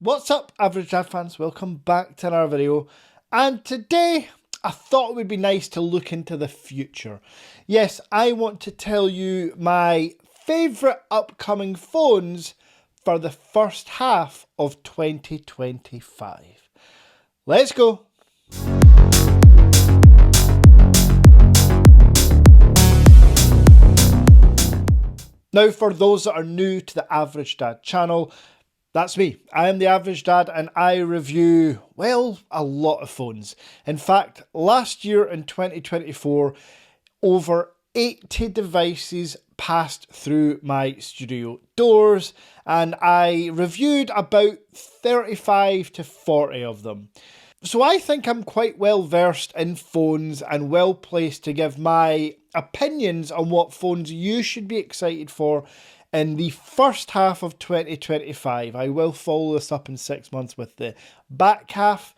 What's up, Average Dad fans? Welcome back to another video. And today, I thought it would be nice to look into the future. Yes, I want to tell you my favourite upcoming phones for the first half of 2025. Let's go. Now, for those that are new to the Average Dad channel, that's me. I am the Average Dad and I review, well, a lot of phones. In fact, last year in 2024, over 80 devices passed through my studio doors and I reviewed about 35 to 40 of them. So I think I'm quite well versed in phones and well placed to give my opinions on what phones you should be excited for in the first half of 2025. I will follow this up in 6 months with the back half,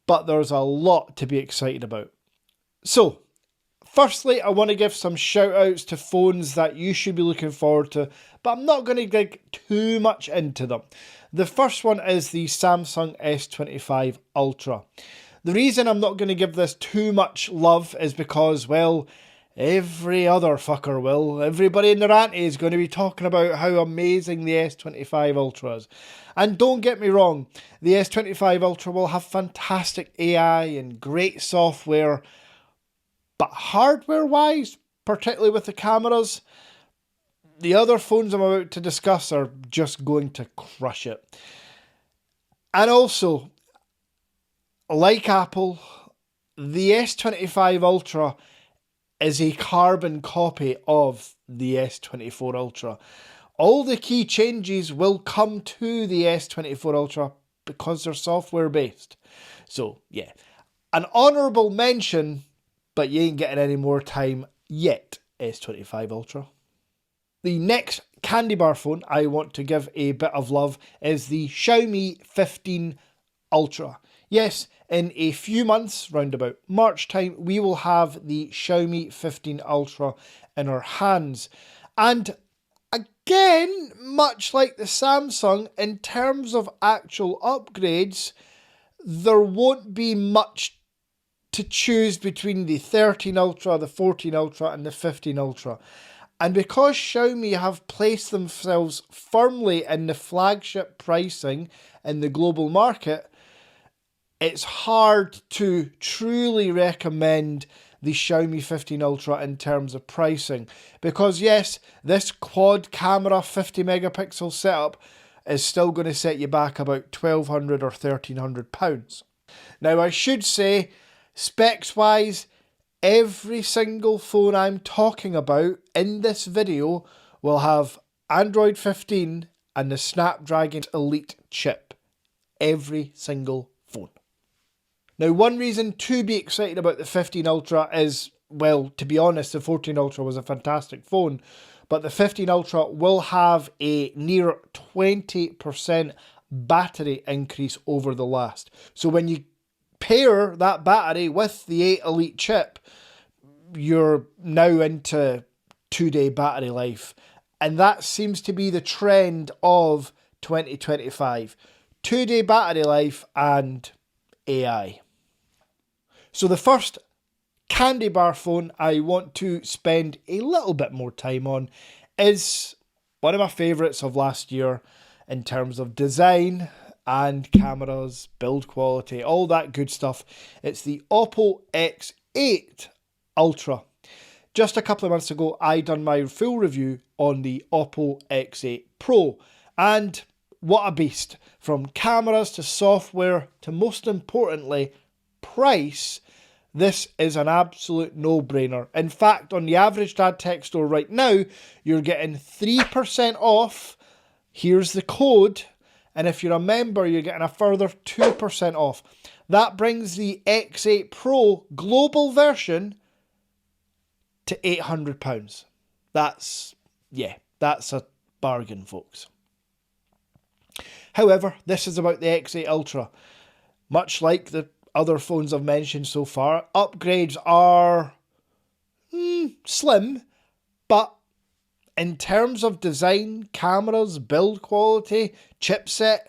but there's a lot to be excited about. So, firstly, I want to give some shout outs to phones that you should be looking forward to, but I'm not going to dig too much into them. The first one is the Samsung S25 Ultra. The reason I'm not going to give this too much love is because, well, every other fucker will. Everybody in their auntie is going to be talking about how amazing the S25 Ultra is. And don't get me wrong, the S25 Ultra will have fantastic AI and great software, but hardware-wise, particularly with the cameras, the other phones I'm about to discuss are just going to crush it. And also, like Apple, the S25 Ultra is a carbon copy of the S24 Ultra. All the key changes will come to the S24 Ultra because they're software based. So yeah, an honourable mention, but you ain't getting any more time yet, S25 Ultra. The next candy bar phone I want to give a bit of love is the Xiaomi 15 Ultra. Yes, in a few months, round about March time, we will have the Xiaomi 15 Ultra in our hands. And again, much like the Samsung, in terms of actual upgrades, there won't be much to choose between the 13 Ultra, the 14 Ultra and the 15 Ultra. And because Xiaomi have placed themselves firmly in the flagship pricing in the global market, it's hard to truly recommend the Xiaomi 15 Ultra in terms of pricing. Because yes, this quad camera 50 megapixel setup is still going to set you back about £1,200 or £1,300. Now I should say, specs wise, every single phone I'm talking about in this video will have Android 15 and the Snapdragon Elite chip. Every single phone. Now, one reason to be excited about the 15 Ultra is, well, to be honest, the 14 Ultra was a fantastic phone, but the 15 Ultra will have a near 20% battery increase over the last. So when you pair that battery with the 8 Elite chip, you're now into 2-day battery life. And that seems to be the trend of 2025. 2-day battery life and AI. So the first candy bar phone I want to spend a little bit more time on is one of my favourites of last year in terms of design and cameras, build quality, all that good stuff. It's the Oppo X8 Ultra. Just a couple of months ago, I done my full review on the Oppo X8 Pro, and what a beast. From cameras to software to, most importantly, price, this is an absolute no-brainer. In fact, on the Average Dad Tech store right now, you're getting 3% off. Here's the code. And if you're a member, you're getting a further 2% off. That brings the X8 Pro global version to £800. That's a bargain, folks. However, this is about the X8 Ultra. Much like the other phones I've mentioned so far, upgrades are slim, but in terms of design, cameras, build quality, chipset,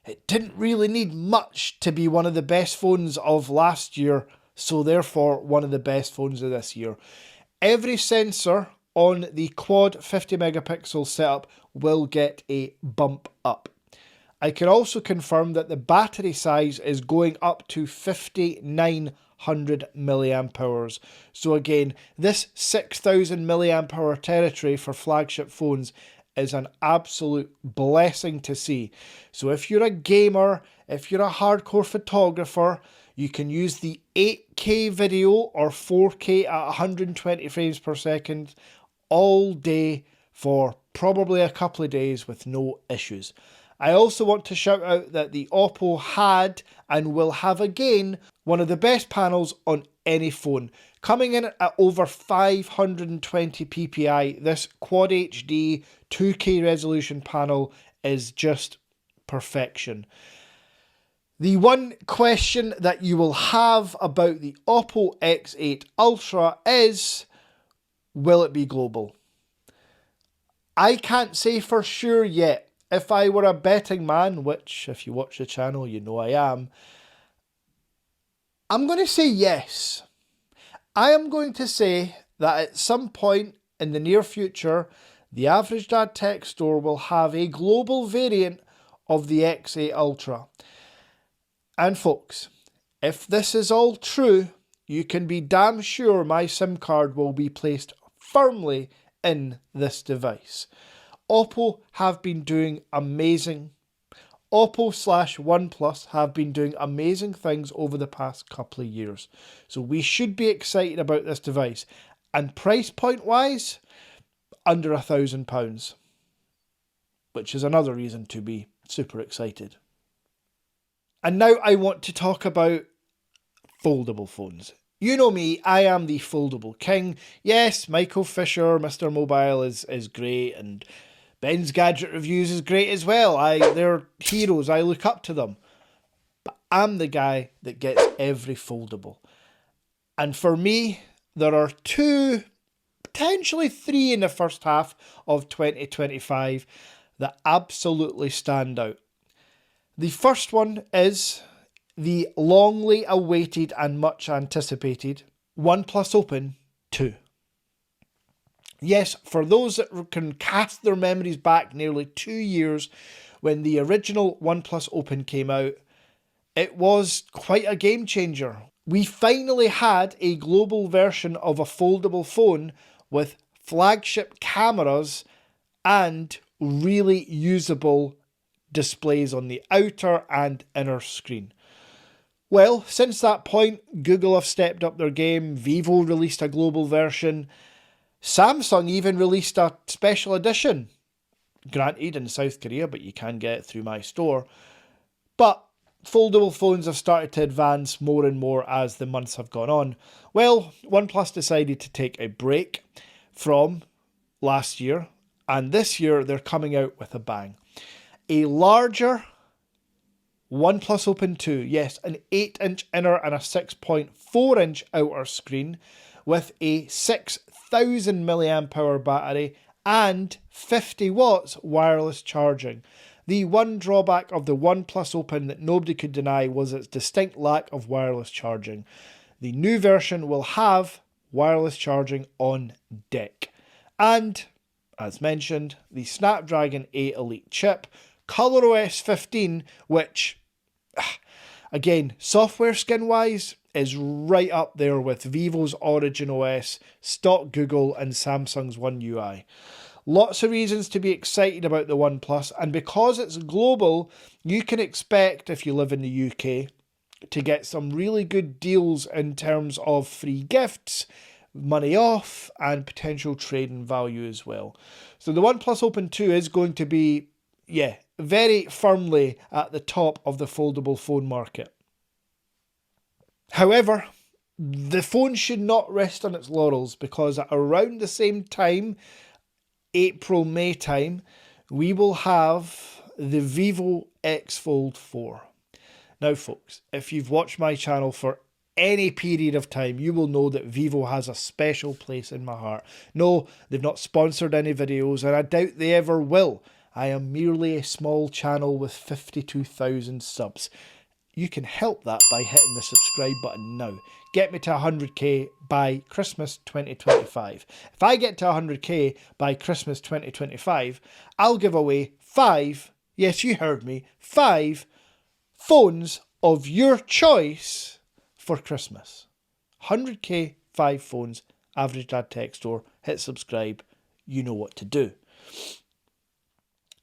It didn't really need much to be one of the best phones of last year, so therefore one of the best phones of this year. Every sensor on the quad 50 megapixel setup will get a bump up. I can also confirm that the battery size is going up to 5900 milliamp hours. So again, this 6000 milliamp hour territory for flagship phones is an absolute blessing to see. So if you're a gamer, if you're a hardcore photographer, you can use the 8K video or 4K at 120 frames per second all day for probably a couple of days with no issues. I also want to shout out that the Oppo had and will have again one of the best panels on any phone. Coming in at over 520 ppi, this Quad HD 2K resolution panel is just perfection. The one question that you will have about the Oppo X8 Ultra is, will it be global? I can't say for sure yet. If I were a betting man, which if you watch the channel you know I am, I'm going to say yes. I am going to say that at some point in the near future, the Average Dad Tech Store will have a global variant of the X8 Ultra. And folks, if this is all true, you can be damn sure my SIM card will be placed firmly in this device. Oppo have been doing amazing. Oppo/OnePlus have been doing amazing things over the past couple of years. So we should be excited about this device. And price point wise, under £1,000. Which is another reason to be super excited. And now I want to talk about foldable phones. You know me, I am the foldable king. Yes, Michael Fisher, Mr. Mobile is great, and Ben's Gadget Reviews is great as well. They're heroes, I look up to them. But I'm the guy that gets every foldable. And for me, there are two, potentially three in the first half of 2025 that absolutely stand out. The first one is the longly awaited and much anticipated OnePlus Open 2. Yes, for those that can cast their memories back nearly 2 years when the original OnePlus Open came out, it was quite a game changer. We finally had a global version of a foldable phone with flagship cameras and really usable displays on the outer and inner screen. Well, since that point, Google have stepped up their game, Vivo released a global version, Samsung even released a special edition. Granted in South Korea, but you can get it through my store. But foldable phones have started to advance more and more as the months have gone on. Well, OnePlus decided to take a break from last year, and this year they're coming out with a bang. A larger OnePlus Open 2, yes, an 8-inch inner and a 6.4-inch outer screen with a 6000 milliamp hour battery and 50 watts wireless charging. The one drawback of the OnePlus Open that nobody could deny was its distinct lack of wireless charging. The new version will have wireless charging on deck. And, as mentioned, the Snapdragon 8 Elite chip, ColorOS 15, which, again, software skin-wise, is right up there with Vivo's Origin OS, stock Google, and Samsung's One UI. Lots of reasons to be excited about the OnePlus, and because it's global, you can expect, if you live in the UK, to get some really good deals in terms of free gifts, money off, and potential trading value as well. So the OnePlus Open 2 is going to be, very firmly at the top of the foldable phone market. However, the phone should not rest on its laurels, because at around the same time, April, May time, we will have the Vivo X Fold 4. Now folks, if you've watched my channel for any period of time, you will know that Vivo has a special place in my heart. No, they've not sponsored any videos, and I doubt they ever will. I am merely a small channel with 52,000 subs. You can help that by hitting the subscribe button now. Get me to 100k by Christmas 2025. If I get to 100k by Christmas 2025, I'll give away 5, yes you heard me, 5 phones of your choice for Christmas. 100k, 5 phones, Average Dad Tech Store, hit subscribe, you know what to do.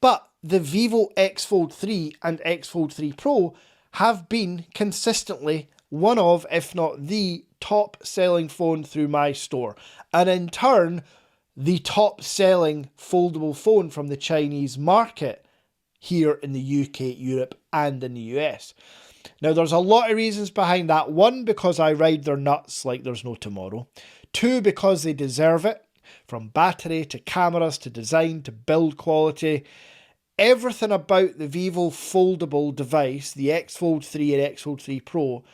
But the Vivo X Fold 3 and X Fold 3 Pro have been consistently one of, if not the top selling phone through my store. And in turn, the top selling foldable phone from the Chinese market here in the UK, Europe and in the US. Now there's a lot of reasons behind that. 1, because I ride their nuts like there's no tomorrow. 2, because they deserve it. From battery to cameras to design to build quality. Everything about the Vivo foldable device, the X Fold 3 and X Fold 3 Pro,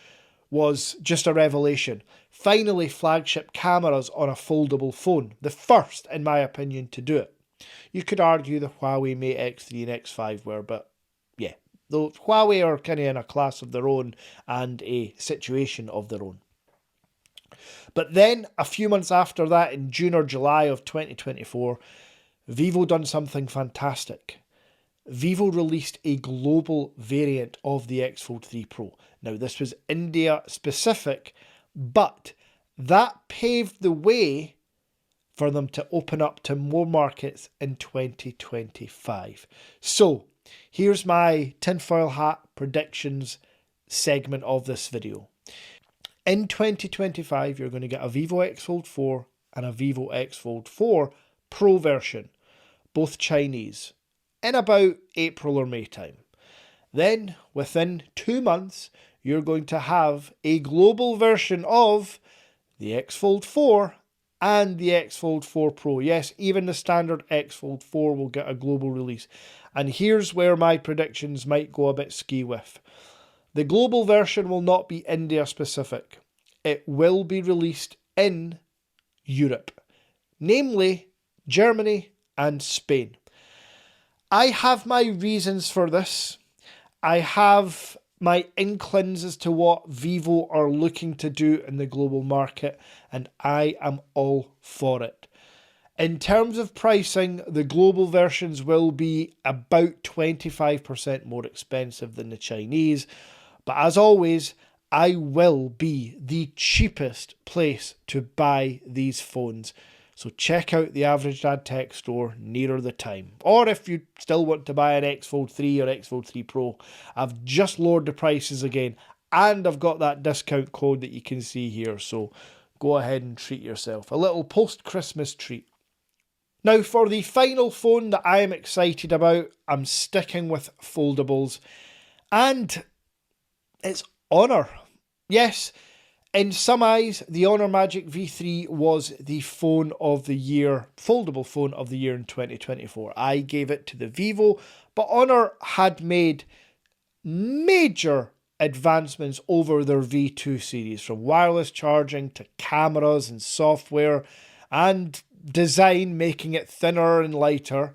was just a revelation. Finally, flagship cameras on a foldable phone. The first, in my opinion, to do it. You could argue the Huawei Mate X3 and X5 were, but yeah. Though Huawei are kind of in a class of their own and a situation of their own. But then, a few months after that, in June or July of 2024, Vivo done something fantastic. Vivo released a global variant of the X Fold 3 Pro. Now, this was India specific, but that paved the way for them to open up to more markets in 2025. So, here's my tinfoil hat predictions segment of this video. In 2025, you're going to get a Vivo X Fold 4 and a Vivo X Fold 4 Pro version, both Chinese, in about April or May time. Then, within 2 months, you're going to have a global version of the X Fold 4 and the X Fold 4 Pro. Yes, even the standard X Fold 4 will get a global release. And here's where my predictions might go a bit ski-whiff. The global version will not be India specific. It will be released in Europe, namely Germany and Spain. I have my reasons for this. I have my inklings as to what Vivo are looking to do in the global market, and I am all for it. In terms of pricing, the global versions will be about 25% more expensive than the Chinese, but as always, I will be the cheapest place to buy these phones. So check out the Average Dad Tech Store nearer the time. Or if you still want to buy an X Fold 3 or X Fold 3 Pro, I've just lowered the prices again. And I've got that discount code that you can see here. So go ahead and treat yourself. A little post-Christmas treat. Now for the final phone that I am excited about, I'm sticking with foldables. And it's Honor. Yes, in some eyes, the Honor Magic V3 was the phone of the year, foldable phone of the year in 2024. I gave it to the Vivo, but Honor had made major advancements over their V2 series, from wireless charging to cameras and software and design, making it thinner and lighter.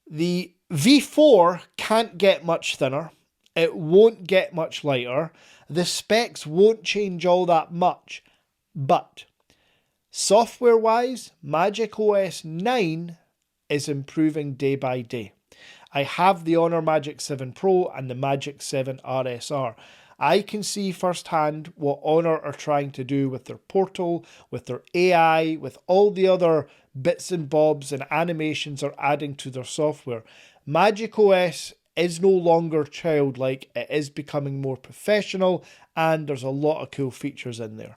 The V4 can't get much thinner. It won't get much lighter. The specs won't change all that much, but software-wise, Magic OS 9 is improving day by day. I have the Honor Magic 7 Pro and the Magic 7 RSR. I can see firsthand what Honor are trying to do with their portal, with their AI, with all the other bits and bobs and animations are adding to their software. Magic OS is no longer childlike, it is becoming more professional, and there's a lot of cool features in there.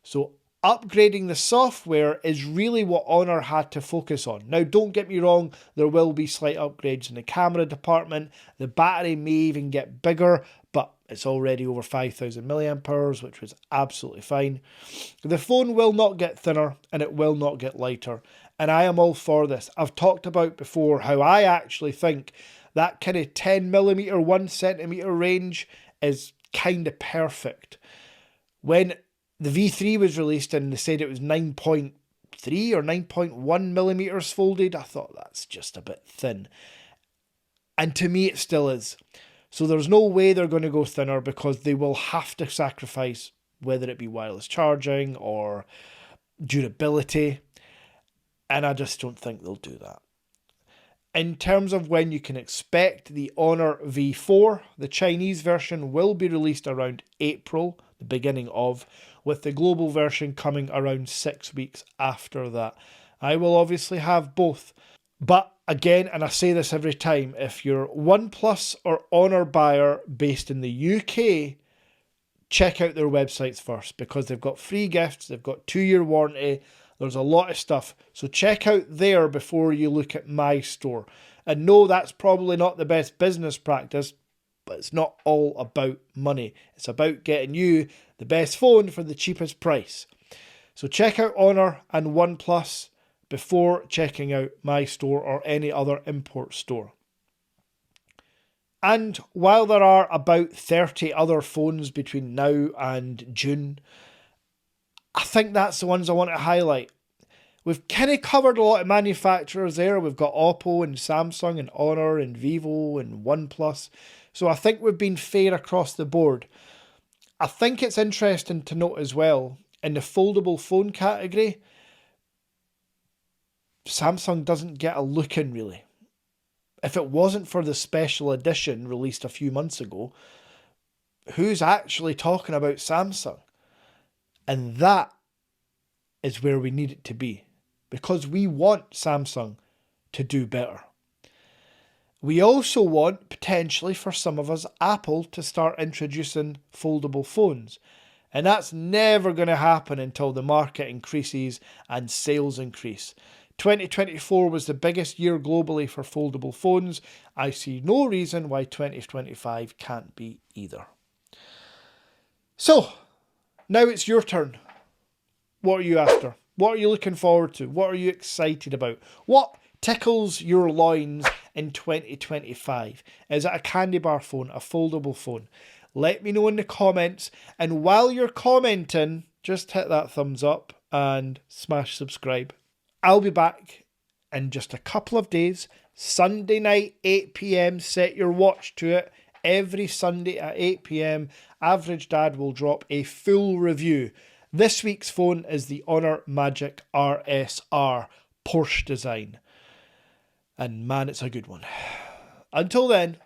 So upgrading the software is really what Honor had to focus on. Now don't get me wrong, there will be slight upgrades in the camera department, the battery may even get bigger, but it's already over 5,000 milliamp, which was absolutely fine. The phone will not get thinner, and it will not get lighter, and I am all for this. I've talked about before how I actually think that kind of 10mm, 1cm range is kind of perfect. When the V3 was released and they said it was 9.7 9.3 or 9.1 millimeters folded. I thought that's just a bit thin. And to me, it still is. So there's no way they're going to go thinner because they will have to sacrifice, whether it be wireless charging or durability. And I just don't think they'll do that. In terms of when you can expect the Honor V4, the Chinese version will be released around April, the beginning of, with the global version coming around 6 weeks after that. I will obviously have both. But again, and I say this every time, if you're OnePlus or Honor buyer based in the UK, check out their websites first because they've got free gifts, they've got 2-year warranty, there's a lot of stuff. So check out there before you look at my store. And no, that's probably not the best business practice, but it's not all about money. It's about getting you the best phone for the cheapest price. So check out Honor and OnePlus before checking out my store or any other import store. And while there are about 30 other phones between now and June, I think that's the ones I want to highlight. We've kind of covered a lot of manufacturers there. We've got Oppo and Samsung and Honor and Vivo and OnePlus. So I think we've been fair across the board. I think it's interesting to note as well, in the foldable phone category, Samsung doesn't get a look in really. If it wasn't for the special edition released a few months ago, who's actually talking about Samsung? And that is where we need it to be, because we want Samsung to do better. We also want, potentially for some of us, Apple to start introducing foldable phones. And that's never going to happen until the market increases and sales increase. 2024 was the biggest year globally for foldable phones. I see no reason why 2025 can't be either. So, now it's your turn. What are you after? What are you looking forward to? What are you excited about? What tickles your loins in 2025? Is it a candy bar phone, a foldable phone? Let me know in the comments. And while you're commenting, just hit that thumbs up and smash subscribe. I'll be back in just a couple of days. Sunday night, 8 p.m. Set your watch to it. Every Sunday at 8 p.m, Average Dad will drop a full review. This week's phone is the Honor Magic RSR Porsche design. And man, it's a good one. Until then,